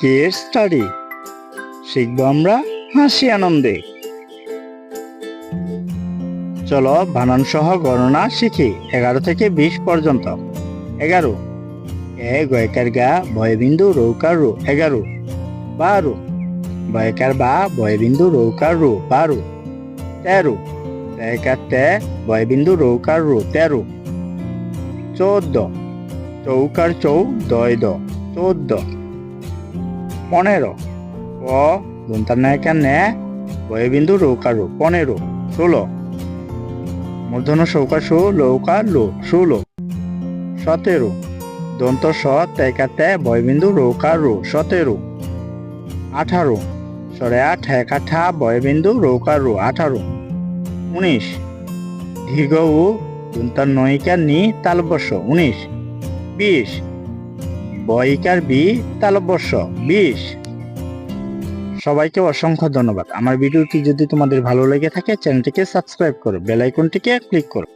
আজকের স্টাডি শিখব আমরা হাসি আনন্দে। চলো বানান সহ গণনা শিখি 11 থেকে 20 পর্যন্ত। 11 এ গয়কার গা বয়বিন্দু রৌকার রু 11। 12 বয়কার বা বয়বিন্দু রৌকার রু 12। 13 তেকার তে বয়বিন্দু রৌকার রু 13। 14 চৌকার চৌ দয় দ 14। 15 ক দন্তার নায়িকার নে বয়বিন্দু রৌকার রু 15। 16 মূর্ধন্য সৌকা সু লৌকা লো 16। 17 দন্ত স তেকাতে বয়বিন্দু রৌকার রু 17। 18 সরেয়া ঠেকা ঠা বয়বিন্দু রৌকার রু 18। 19 দীর্ঘ উ দন্তার নয়িকার নি তালব্যস্য 19। 20 বয়িকার বি তালব্যস্য 20। সবাইকে অসংখ্য ধন্যবাদ। আমার ভিডিওটি যদি তোমাদের ভালো লেগে থাকে চ্যানেলটিকে সাবস্ক্রাইব করো, বেল আইকনটিকে ক্লিক করো।